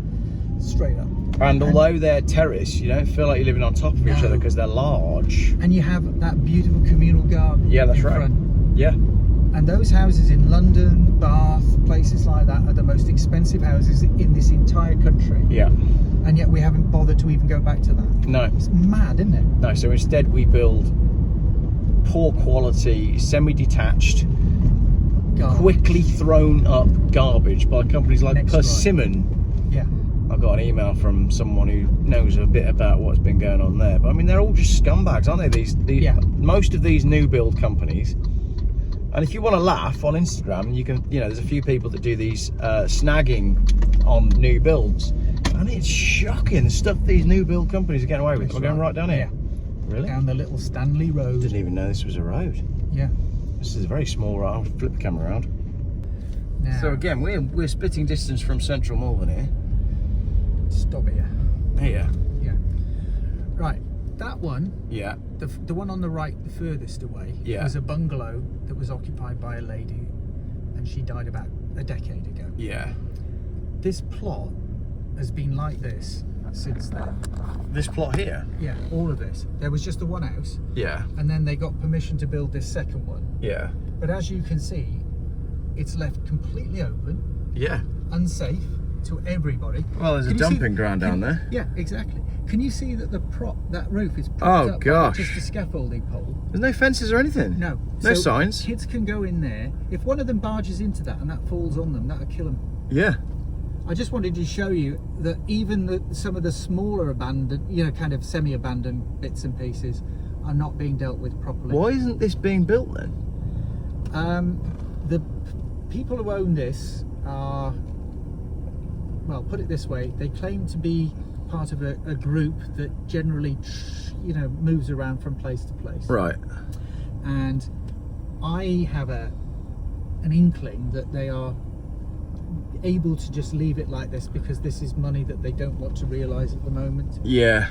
Straight up. And although they're terraced, you don't feel like you're living on top of each other because they're large. And you have that beautiful communal garden. Yeah, that's in right. front. Yeah. And those houses in London, Bath, places like that are the most expensive houses in this entire country. Yeah. And yet we haven't bothered to even go back to that. No. It's mad, isn't it? No, so instead we build poor quality, semi-detached, quickly thrown up garbage by companies like Persimmon. Yeah. I got an email from someone who knows a bit about what's been going on there. But I mean, they're all just scumbags, aren't they? Most of these new build companies. And if you want to laugh on Instagram, you can, there's a few people that do these snagging on new builds. And it's shocking the stuff these new build companies are getting away with. We're going right down here. Really? Down the little Stanley Road. Didn't even know this was a road. Yeah. This is a very small road. I'll flip the camera around. Now, So again, we're spitting distance from central Malvern here. stop here. Here. Yeah. Right. That one, Yeah. the one on the right, the furthest away, Yeah. was a bungalow that was occupied by a lady, and she died about a decade ago. Yeah. This plot has been like this since then. This plot here. Yeah, all of this. There was just the one house, Yeah. and then they got permission to build this second one. Yeah. But as you can see, it's left completely open, Yeah. unsafe to everybody. Well, there's Can a you see- dumping ground down there. Yeah, exactly. Can you see that that roof is propped up by gosh. just a scaffolding pole? There's no fences or anything. No. No So signs. Kids can go in there. If one of them barges into that and that falls on them, that'll kill them. Yeah. I just wanted to show you that even some of the smaller abandoned, kind of semi-abandoned bits and pieces are not being dealt with properly. Why isn't this being built then? The people who own this are, well, put it this way, they claim to be part of a group that generally, moves around from place to place. Right. And I have an inkling that they are able to just leave it like this because this is money that they don't want to realise at the moment. Yeah.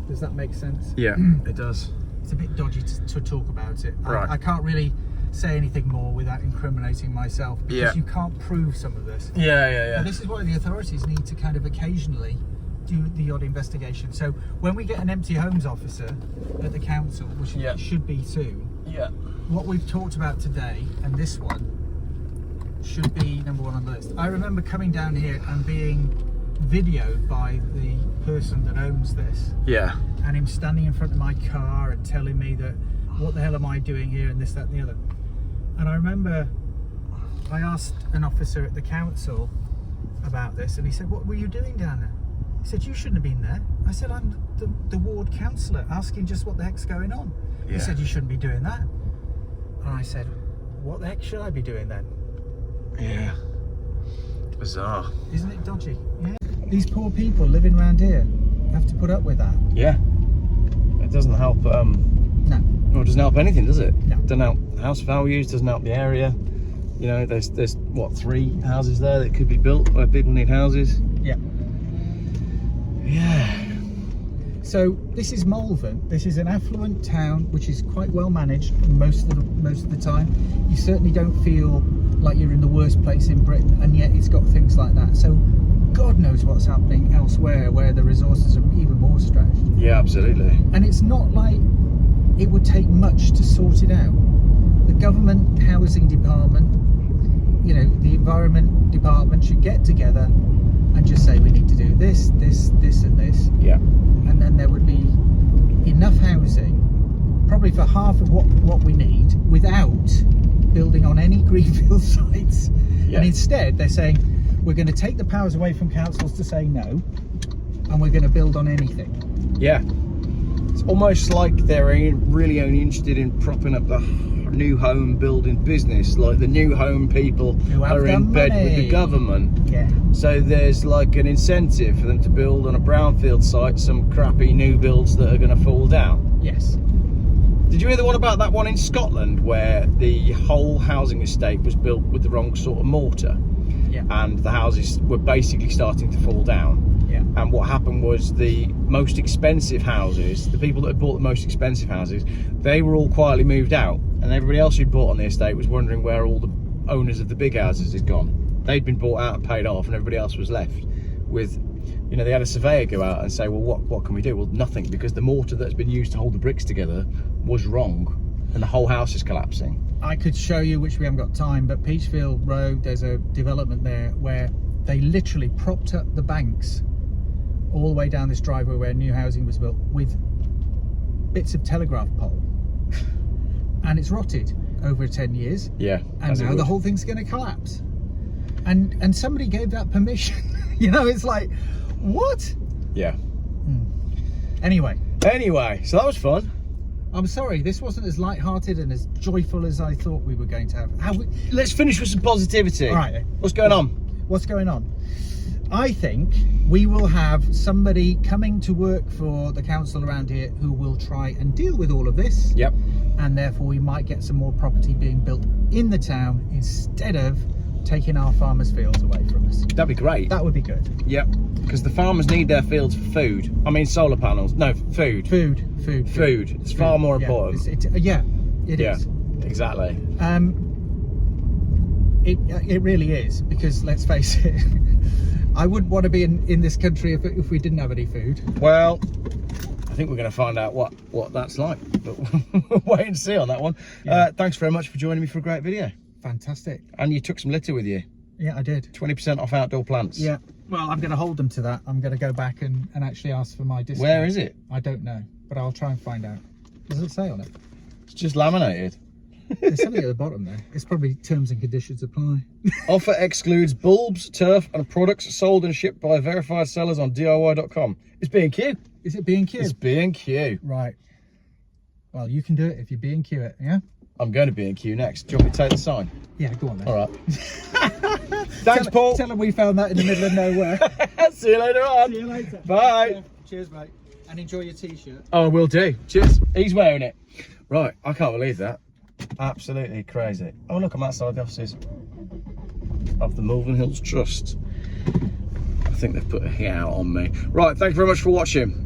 Does that make sense? Yeah, it does. It's a bit dodgy to talk about it. Right. I can't really say anything more without incriminating myself because you can't prove some of this. Yeah. And this is why the authorities need to kind of occasionally do the odd investigation. So when we get an empty homes officer at the council, which it should be soon, Yeah. what we've talked about today and this one should be number one on the list. I remember coming down here and being videoed by the person that owns this, Yeah. and him standing in front of my car and telling me that, what the hell am I doing here, and this, that and the other. And I remember I asked an officer at the council about this, and he said, what were you doing down there? He said, you shouldn't have been there. I said, I'm the ward councillor, asking just what the heck's going on. He Yeah. said, you shouldn't be doing that. And I said, what the heck should I be doing then? Yeah. Bizarre. Isn't it dodgy? Yeah. These poor people living around here have to put up with that. Yeah. It doesn't help. No. Well, it doesn't help anything, does it? No. Doesn't help house values. Doesn't help the area. There's what, 3 houses there that could be built where people need houses. Yeah. Yeah. So this is Malvern. This is an affluent town which is quite well managed most of the time. You certainly don't feel like you're in the worst place in Britain, and yet it's got things like that. So God knows what's happening elsewhere where the resources are even more stretched. Yeah, absolutely. And it's not like it would take much to sort it out. The government housing department, the environment department should get together and just say we need to do this, this, this and this. Yeah. And then there would be enough housing, probably for half of what we need, without building on any greenfield sites. Yeah. And instead they're saying we're going to take the powers away from councils to say no, and we're going to build on anything. Yeah. It's almost like they're really only interested in propping up the new home building business, like the new home people Who have are the in bed with the money. government. Yeah. So there's like an incentive for them to build on a brownfield site some crappy new builds that are going to fall down. Yes. Did you hear the one about that one in Scotland where the whole housing estate was built with the wrong sort of mortar? Yeah. And the houses were basically starting to fall down. Yeah. And what happened was the most expensive houses, the people that had bought the most expensive houses, they were all quietly moved out. And everybody else who'd bought on the estate was wondering where all the owners of the big houses had gone. They'd been bought out and paid off, and everybody else was left with, you know, they had a surveyor go out and say, well, what can we do? Well, nothing, because the mortar that's been used to hold the bricks together was wrong, and the whole house is collapsing. I could show you, which we haven't got time, but Peachfield Road, there's a development there where they literally propped up the banks all the way down this driveway where new housing was built with bits of telegraph pole. And it's rotted over 10 years. Yeah. And now the whole thing's going to collapse. And somebody gave that permission. You know, it's like, what? Yeah. Anyway, so that was fun. I'm sorry, this wasn't as light-hearted and as joyful as I thought we were going to have. Let's finish with some positivity. All right. What's going on? What's going on? I think we will have somebody coming to work for the council around here who will try and deal with all of this. Yep. And therefore we might get some more property being built in the town instead of taking our farmers' fields away from us. That'd be great. That would be good. Yep. Because the farmers need their fields for food. I mean, solar panels. No, food. Food. It's far more important. It is. Exactly. It really is, because let's face it, I wouldn't want to be in this country if we didn't have any food. Well, I think we're going to find out what that's like, but we'll wait and see on that one. Yeah. Thanks very much for joining me for a great video. Fantastic. And you took some litter with you. Yeah, I did. 20% off outdoor plants. Yeah. Well, I'm going to hold them to that. I'm going to go back and actually ask for my discount. Where is it? I don't know, but I'll try and find out. Does it say on it? It's just laminated. There's something at the bottom there. It's probably terms and conditions apply. Offer excludes bulbs, turf and products sold and shipped by verified sellers on DIY.com. It's B&Q. Is it B&Q? It's B&Q. Right. Well, you can do it if you B&Q it, yeah? I'm going to B&Q next. Do you want me to take the sign? Yeah, go on then. All right. Thanks, Paul. Tell them we found that in the middle of nowhere. See you later on. See you later. Bye. Yeah. Cheers, mate. And enjoy your t-shirt. Oh, will do. Cheers. He's wearing it. Right, I can't believe that. Absolutely crazy. Oh, look, I'm outside the offices of the Malvern Hills Trust. I think they've put a hit out on me. Right, thank you very much for watching.